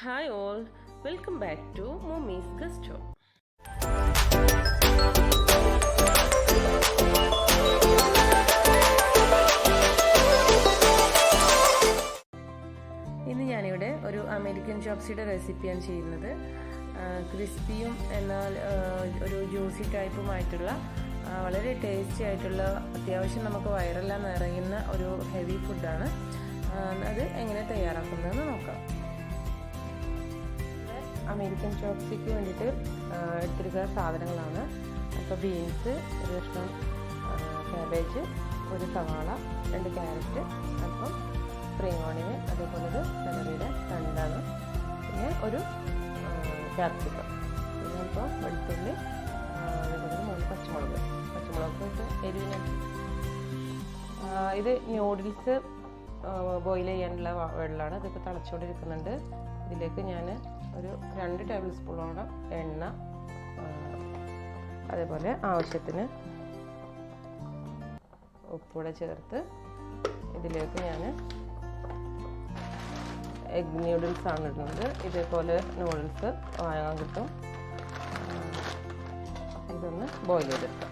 Hi all, welcome back to Mommy's Gusto. ഇന്ന് ഞാനിവിടെ ഒരു അമേരിക്കൻ ചോപ്സിയുടെ റെസിപ്പിയാണ് ചെയ്യുന്നത്. ക്രിസ്പിയും എന്നാൽ ഒരു ജ്യൂസി ടൈപ്പുമായിട്ടുള്ള വളരെ ടേസ്റ്റി ആയിട്ടുള്ള അത്യാവശ്യം നമുക്ക് വയറെല്ലാം നിറയുന്ന ഒരു ഹെവി ഫുഡാണ്. അത് എങ്ങനെ തയ്യാറാക്കുന്നതെന്ന് നോക്കാം. അമേരിക്കൻ ചോപ്സിക്ക് വേണ്ടിയിട്ട് എടുത്തിരിക്കുന്ന സാധനങ്ങളാണ്. അപ്പോൾ ബീൻസ്, ഒരു കഷ്ണം കാബേജ്, ഒരു സവാള, 2 ക്യാരറ്റ്, അല്പം സ്പ്രിംഗ് ഓണിയൻ, അതേപോലെ ഒരു സെലറിയുടെ തണ്ടാണ്, പിന്നെ ഒരു ക്യാപ്സിക്കം, പിന്നെ അല്പം വെളുത്തുള്ളി, അതേപോലെ 3 പച്ചമുളക് എരിവിന്. ഇത് ന്യൂഡിൽസ് ബോയിൽ ചെയ്യാനുള്ള വെള്ളമാണ്. ഇതിപ്പോൾ തിളച്ചുകൊണ്ടിരിക്കുന്നുണ്ട്. ഇതിലേക്ക് ഞാൻ ഒരു 2 ടേബിൾ സ്പൂണോളം എണ്ണ, അതേപോലെ ആവശ്യത്തിന് ഉപ്പൂടെ ചേർത്ത് ഇതിലേക്ക് ഞാൻ എഗ് ന്യൂഡിൽസ് ആണ് ഇടുന്നത്. ഇതേപോലെ നൂഡിൽസ് വാങ്ങാൻ കിട്ടും. ഇതൊന്ന് ബോയിൽ ചെയ്തെടുക്കാം.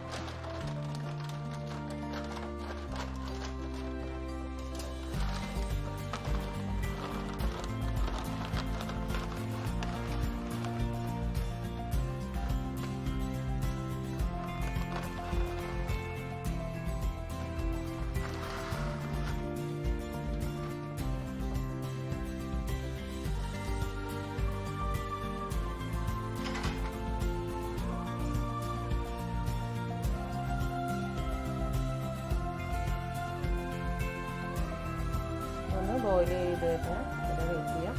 ബോയിൽ ചെയ്ത് കഴിഞ്ഞാൽ അത് വെയിറ്റ് ചെയ്യാം.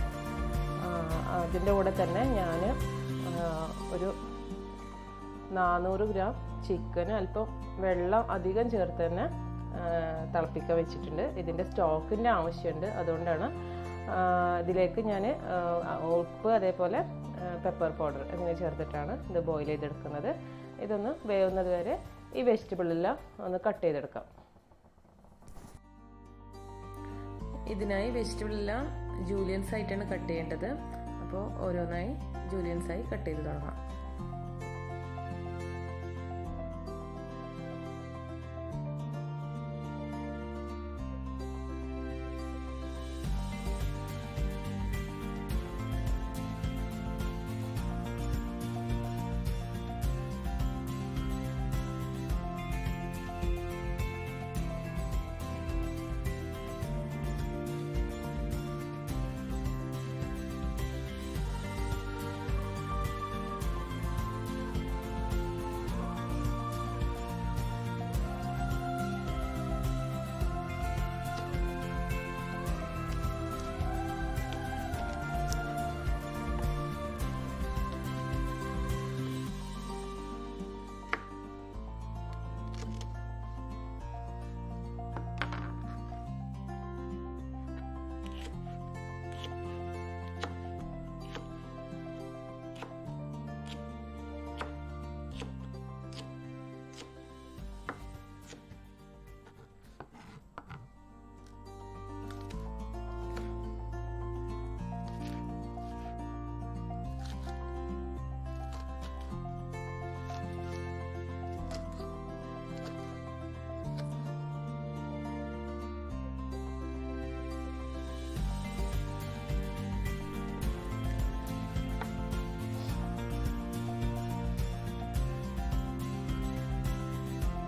അതിൻ്റെ കൂടെ തന്നെ ഞാൻ ഒരു 400 ഗ്രാം ചിക്കന് അല്പം വെള്ളം അധികം ചേർത്ത് തന്നെ തിളപ്പിക്കാൻ വെച്ചിട്ടുണ്ട്. ഇതിൻ്റെ സ്റ്റോക്കിൻ്റെ ആവശ്യമുണ്ട്. അതുകൊണ്ടാണ് ഇതിലേക്ക് ഞാൻ ഉപ്പ്, അതേപോലെ പെപ്പർ പൗഡർ എന്നിവ ചേർത്തിട്ടാണ് ഇത് ബോയിൽ ചെയ്തെടുക്കുന്നത്. ഇതൊന്ന് വേവുന്നത് വരെ ഈ വെജിറ്റബിളെല്ലാം ഒന്ന് കട്ട് ചെയ്തെടുക്കാം. ഇതിനായി വെജിറ്റബിൾ എല്ലാം ജൂലിയൻസ് ആയിട്ടാണ് കട്ട് ചെയ്യേണ്ടത്. അപ്പോൾ ഓരോന്നായി ജൂലിയൻസായി കട്ട് ചെയ്ത് തുടങ്ങാം.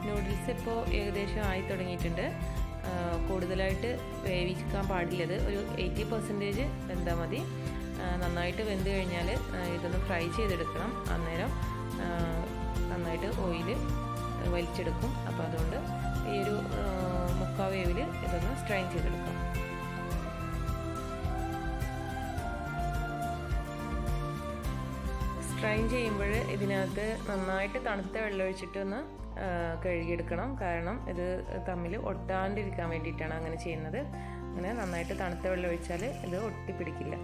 നൂഡിൽസ് ഇപ്പോൾ ഏകദേശം ആയി തുടങ്ങിയിട്ടുണ്ട്. കൂടുതലായിട്ട് വേവിക്കാൻ പാടില്ലത്. ഒരു 80% വെന്താൽ മതി. നന്നായിട്ട് വെന്ത് കഴിഞ്ഞാൽ ഇതൊന്ന് ഫ്രൈ ചെയ്തെടുക്കണം. അന്നേരം നന്നായിട്ട് ഓയിൽ വലിച്ചെടുക്കും. അപ്പോൾ അതുകൊണ്ട് ഈ ഒരു 3/4 വേവിൽ ഇതൊന്ന് സ്ട്രെയിൻ ചെയ്തെടുക്കാം. സ്ട്രെയിൻ ചെയ്യുമ്പോൾ ഇതിനകത്ത് നന്നായിട്ട് തണുത്ത വെള്ളം ഒഴിച്ചിട്ടൊന്ന് കഴുകിയെടുക്കണം. കാരണം ഇത് തമ്മിൽ ഒട്ടാണ്ടിരിക്കാൻ വേണ്ടിയിട്ടാണ് അങ്ങനെ ചെയ്യുന്നത്. അങ്ങനെ നന്നായിട്ട് തണുത്ത വെള്ളം ഒഴിച്ചാൽ ഇത് ഒട്ടിപ്പിടിക്കില്ല.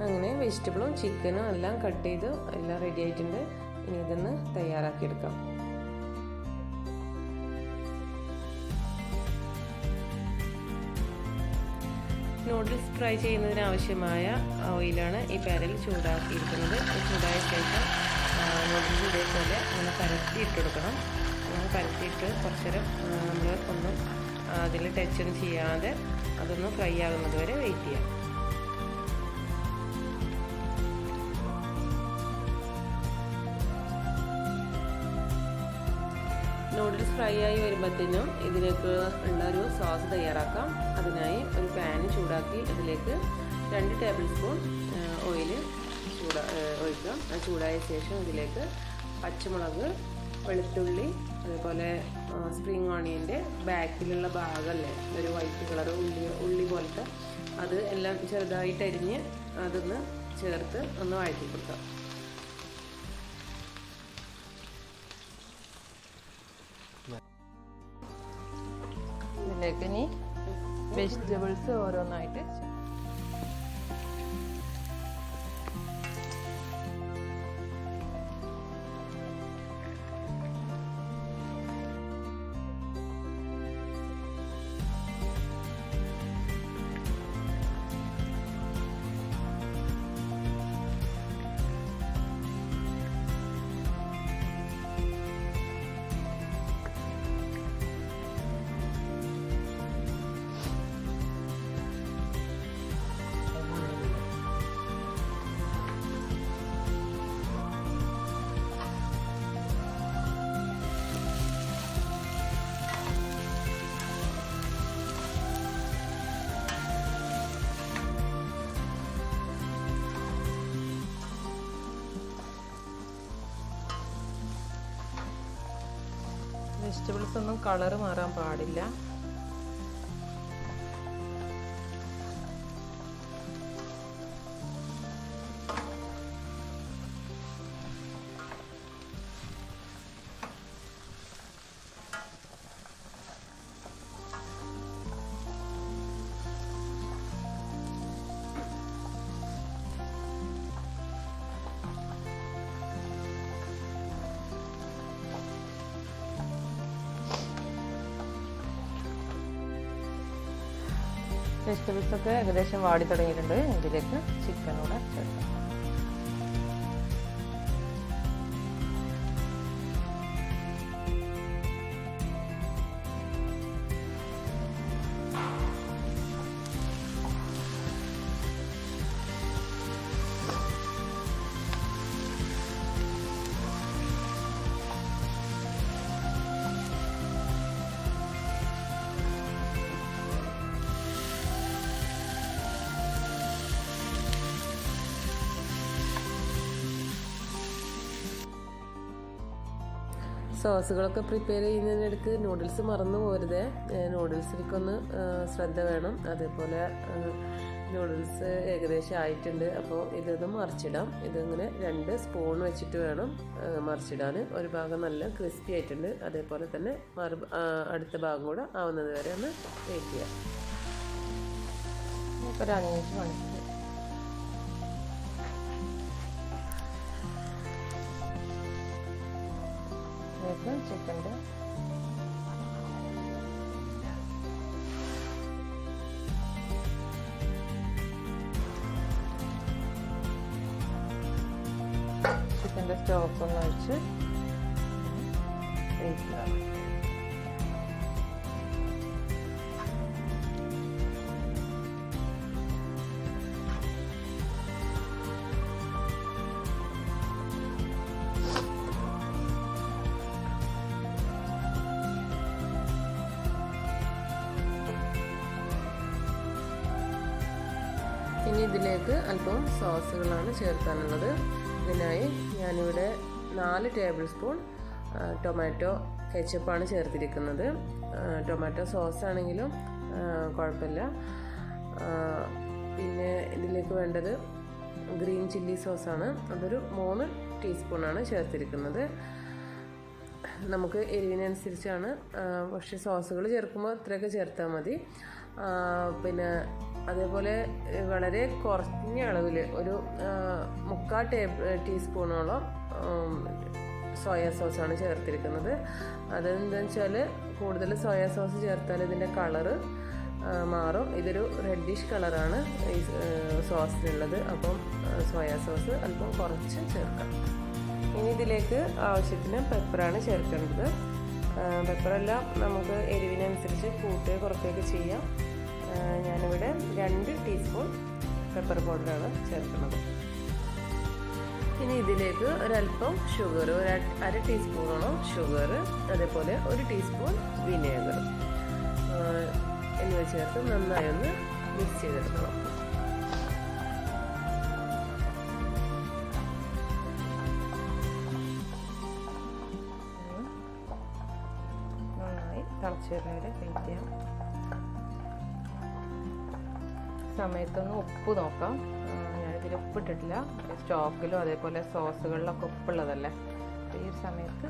അങ്ങനെ വെജിറ്റബിളും ചിക്കനും എല്ലാം കട്ട് ചെയ്ത് എല്ലാം റെഡി ആയിട്ടുണ്ട്. ഇനി ഇതൊന്ന് തയ്യാറാക്കിയെടുക്കാം. നൂഡിൽസ് ഫ്രൈ ചെയ്യുന്നതിന് ആവശ്യമായ ഓയിലാണ് ഈ പാനിൽ ചൂടാക്കിയിരിക്കുന്നത്. ചൂടായ ശേഷം നൂഡിൽസ് ഇതേപോലെ അങ്ങനെ പരത്തിയിട്ട് കൊടുക്കണം. അങ്ങനെ പരത്തിയിട്ട് കുറച്ച് നേരം നമ്മൾ ഒന്നും അതിൽ ടച്ചൊന്നും ചെയ്യാതെ അതൊന്ന് ഫ്രൈ ആകുന്നത് വരെ വെയിറ്റ് ചെയ്യാം. നൂഡിൽസ് ഫ്രൈ ആയി വരുമ്പോഴത്തേനും ഇതിലേക്ക് ഉള്ള ഒരു സോസ് തയ്യാറാക്കാം. അതിനായി ഒരു പാൻ ചൂടാക്കി ഇതിലേക്ക് 2 ടേബിൾ സ്പൂൺ ഓയിൽ ഒഴിക്കാം. ചൂടായ ശേഷം ഇതിലേക്ക് പച്ചമുളക്, വെളുത്തുള്ളി, അതേപോലെ സ്പ്രിംഗ് ഓണിയൻ്റെ ബാക്കിലുള്ള ഭാഗമല്ലേ ഒരു വൈറ്റ് കളർ ഉള്ളി പോലത്തെ അത് എല്ലാം ചെറുതായിട്ട് അരിഞ്ഞ് അതൊന്ന് ചേർത്ത് ഒന്ന് വഴറ്റി കൊടുക്കാം. ഇതിലേക്ക് ഇനി വെജിറ്റബിൾസ് ഓരോന്നായിട്ട് വെജിറ്റബിൾസ് ഒന്നും കളറ് മാറാൻ പാടില്ല. വെജിറ്റബിൾസ് ഒക്കെ ഏകദേശം വാടി തുടങ്ങിയിട്ടുണ്ട്. ഇതിലേക്ക് ചിക്കനൂടെ ചേർക്കാം. സോസുകളൊക്കെ പ്രിപ്പയർ ചെയ്യുന്നതിനിടയ്ക്ക് നൂഡിൽസ് മറന്നു പോരുതേ. നൂഡിൽസിലേക്കൊന്ന് ശ്രദ്ധ വേണം. അതേപോലെ നൂഡിൽസ് ഏകദേശം ആയിട്ടുണ്ട്. അപ്പോൾ ഇതൊന്ന് മറിച്ചിടാം. ഇതിങ്ങനെ 2 സ്പൂൺ വെച്ചിട്ട് വേണം മറിച്ചിടാൻ. ഒരു ഭാഗം നല്ല ക്രിസ്പി ആയിട്ടുണ്ട്. അതേപോലെ തന്നെ അടുത്ത ഭാഗം കൂടെ ആവുന്നത് വരെ ഒന്ന് വെയിറ്റ് ചെയ്യാം. ഒരു 5 മിനിറ്റ് ചിക്കൻ്റെ സ്റ്റോക്ക് ഒന്ന് വെച്ച് വെയിറ്റ്. ഇനി ഇതിലേക്ക് അല്പം സോസുകളാണ് ചേർക്കാനുള്ളത്. ഇതിനായി ഞാനിവിടെ 4 ടേബിൾ സ്പൂൺ ടൊമാറ്റോ കെച്ചപ്പാണ് ചേർത്തിരിക്കുന്നത്. ടൊമാറ്റോ സോസ് ആണെങ്കിലും കുഴപ്പമില്ല. പിന്നെ ഇതിലേക്ക് വേണ്ടത് ഗ്രീൻ ചില്ലി സോസാണ്. അതൊരു 3 ടീസ്പൂണാണ് ചേർത്തിരിക്കുന്നത്. നമുക്ക് എരിവിനനുസരിച്ചാണ്, പക്ഷേ സോസുകൾ ചേർക്കുമ്പോൾ ഇത്രയൊക്കെ ചേർത്താൽ മതി. പിന്നെ അതേപോലെ വളരെ കുറഞ്ഞ അളവിൽ ഒരു 3/4 ടീസ്പൂണോളം സോയ സോസാണ് ചേർത്തിരിക്കുന്നത്. അതെന്താണെന്ന് വെച്ചാൽ കൂടുതൽ സോയ സോസ് ചേർത്താൽ ഇതിൻ്റെ കളറ് മാറും. ഇതൊരു റെഡിഷ് കളറാണ് ഈ സോസിനുള്ളത്. അപ്പം സോയ സോസ് അല്പം കുറച്ച് ചേർക്കാം. ഇനി ഇതിലേക്ക് ആവശ്യത്തിന് പെപ്പറാണ് ചേർക്കേണ്ടത്. പെപ്പറെല്ലാം നമുക്ക് എരിവിനനുസരിച്ച് കൂട്ടുകയോ കുറയ്ക്കുകയൊക്കെ ചെയ്യാം. ഞാനിവിടെ 2 ടീസ്പൂൺ പെപ്പർ പൗഡറാണ് ചേർക്കുന്നത്. ഇനി ഇതിലേക്ക് ഒരല്പം ഷുഗർ, ഒരു 1/2 ടീസ്പൂണോളം ഷുഗർ, അതേപോലെ 1 ടീസ്പൂൺ വിനേഗർ എന്നിവ ചേർത്ത് നന്നായി ഒന്ന് മിക്സ് ചെയ്തെടുക്കണം. നന്നായി തിളച്ച് വരുന്നവരെ വെയിറ്റ് ചെയ്യാം. സമയത്തൊന്ന് ഉപ്പ് നോക്കാം. ഞാനിതിൽ ഉപ്പിട്ടിട്ടില്ല. സ്റ്റോക്കിലും അതേപോലെ സോസുകളിലൊക്കെ ഉപ്പുള്ളതല്ലേ. ഈ ഒരു സമയത്ത്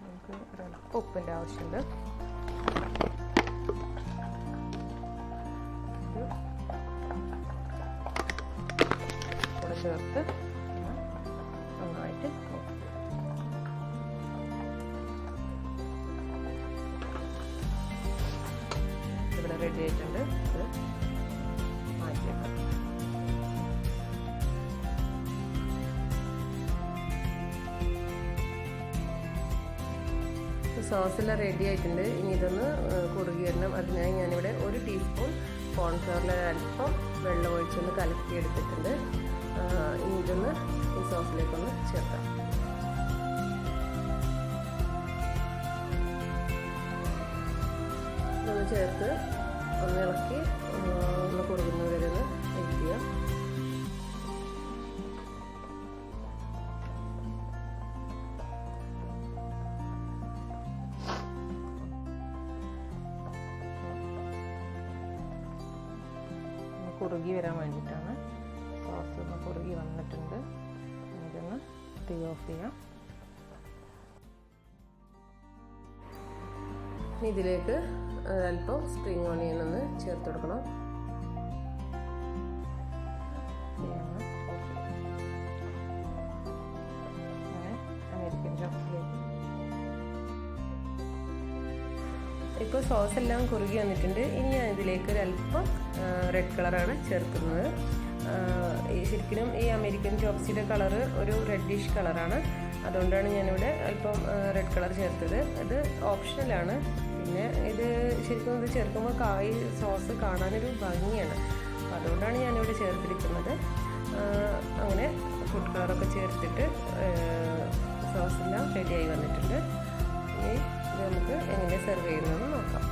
നമുക്ക് ഒരല്പം ഉപ്പിൻ്റെ ആവശ്യമുണ്ട്. കൂടെ ചേർത്ത് നന്നായിട്ട് ഇവിടെ റെഡി ആയിട്ടുണ്ട്. ഇത് മാറ്റിയേക്കാം. സോസെല്ലാം റെഡി ആയിട്ടുണ്ട്. ഇനി ഇതൊന്ന് കുറുകി വരണം. അതിനായി ഞാനിവിടെ 1 ടീസ്പൂൺ കോൺഫ്ലവറിൽ അല്പം വെള്ളം ഒഴിച്ചൊന്ന് കലക്കി എടുത്തിട്ടുണ്ട്. ഇനി ഇതൊന്ന് ഈ സോസിലേക്കൊന്ന് ചേർക്കാം. ഇതൊന്ന് ചേർത്ത് ഒന്ന് ഇളക്കി ഒന്ന് കുറുകുന്നവരെ ഒന്ന് വെയിറ്റ് ചെയ്യാം. കുറുകി വരാൻ വേണ്ടിയിട്ടാണ്. സോസ് ഒന്ന് കുറുകി വന്നിട്ടുണ്ട്. ഇതൊന്ന് തീ ഓഫ് ചെയ്യാം. ഇനി ഇതിലേക്ക് അല്പം സ്പ്രിംഗ് ഓണിയൻ ഒന്ന് ചേർത്ത് കൊടുക്കണം. American chocolate. ഇപ്പോൾ സോസ് എല്ലാം കുറുകി വന്നിട്ടുണ്ട്. ഇനി ഞാൻ ഇതിലേക്ക് ഒരല്പം റെഡ് കളറാണ് ചേർക്കുന്നത്. ശരിക്കും ഈ അമേരിക്കൻ ചോപ്സിയുടെ കളറ് ഒരു റെഡിഷ് കളറാണ്. അതുകൊണ്ടാണ് ഞാനിവിടെ അല്പം റെഡ് കളർ ചേർത്തത്. ഇത് ഓപ്ഷണലാണ്. പിന്നെ ഇത് ശരിക്കും ഇത് ചേർക്കുമ്പോൾ ഈ സോസ് കാണാനൊരു ഭംഗിയാണ്. അപ്പോൾ അതുകൊണ്ടാണ് ഞാനിവിടെ ചേർത്തിരിക്കുന്നത്. അങ്ങനെ ഫുഡ് കളറൊക്കെ ചേർത്തിട്ട് സോസെല്ലാം റെഡിയായി വന്നിട്ടുണ്ട്. ഇനി ഇത് നമുക്ക് എങ്ങനെ സെർവ് ചെയ്യുന്നതെന്ന് നോക്കാം.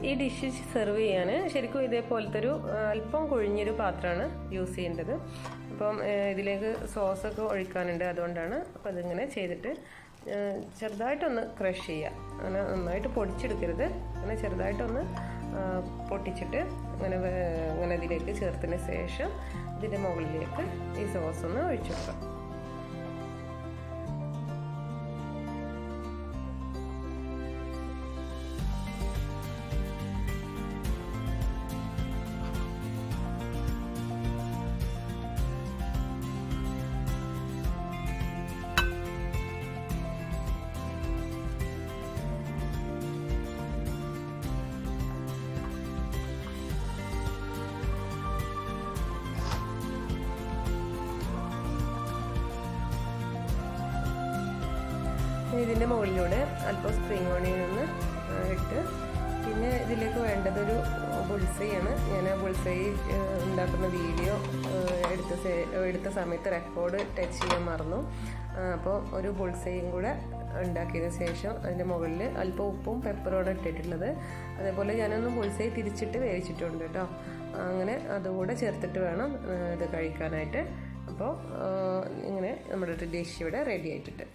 ഈ ഡിഷ് സെർവ് ചെയ്യാൻ ശരിക്കും ഇതേപോലത്തെ ഒരു അല്പം കൊഴിഞ്ഞൊരു പാത്രമാണ് യൂസ് ചെയ്യേണ്ടത്. അപ്പം ഇതിലേക്ക് സോസൊക്കെ ഒഴിക്കാനുണ്ട്. അതുകൊണ്ടാണ്. അപ്പോൾ അതിങ്ങനെ ചെയ്തിട്ട് ചെറുതായിട്ടൊന്ന് ക്രഷ് ചെയ്യുക. അങ്ങനെ നന്നായിട്ട് പൊടിച്ചെടുക്കരുത്. അങ്ങനെ ചെറുതായിട്ടൊന്ന് പൊട്ടിച്ചിട്ട് അങ്ങനെ ഇതിലേക്ക് ചേർത്തതിന് ശേഷം ഇതിൻ്റെ മുകളിലേക്ക് ഈ സോസ് ഒന്ന് ഒഴിച്ചു കൊടുക്കാം. ഇതിൻ്റെ മുകളിലൂടെ അല്പം സ്പ്രിംഗ് ഓണിയൻ ഒന്ന് ഇട്ട് പിന്നെ ഇതിലേക്ക് വേണ്ടതൊരു ബുൾസൈയാണ്. ഞാൻ ആ ബുൾസൈ ഉണ്ടാക്കുന്ന വീഡിയോ എടുത്ത സമയത്ത് റെക്കോർഡ് ടച്ച് ചെയ്യാൻ മറന്നു. അപ്പോൾ ഒരു ബുൾസൈയും കൂടെ ഉണ്ടാക്കിയതിന് ശേഷം അതിൻ്റെ മുകളിൽ അല്പം ഉപ്പും പെപ്പറുമാണ് ഇട്ടിട്ടുള്ളത്. അതേപോലെ ഞാനൊന്ന് ബുൾസൈ തിരിച്ചിട്ട് വേവിച്ചിട്ടുണ്ട് കേട്ടോ. അങ്ങനെ അതുകൂടെ ചേർത്തിട്ട് വേണം ഇത് കഴിക്കാനായിട്ട്. അപ്പോൾ ഇങ്ങനെ നമ്മുടെ ഡിഷ് ഇവിടെ റെഡി ആയിട്ടുണ്ട്.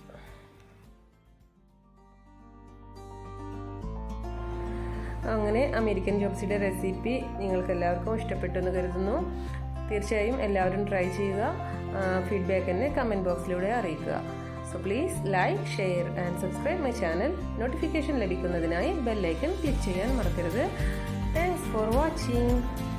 അങ്ങനെ അമേരിക്കൻ ചോപ്സിയുടെ റെസിപ്പി നിങ്ങൾക്ക് എല്ലാവർക്കും ഇഷ്ടപ്പെട്ടു എന്ന് കരുതുന്നു. തീർച്ചയായും എല്ലാവരും ട്രൈ ചെയ്യുക. ഫീഡ്ബാക്ക് എന്നെ കമൻറ്റ് ബോക്സിലൂടെ അറിയിക്കുക. So please like, share and subscribe my channel. Notification ലഭിക്കുന്നതിനായി ബെൽ ഐക്കൺ ക്ലിക്ക് ചെയ്യാൻ മറക്കരുത്. Thanks for watching.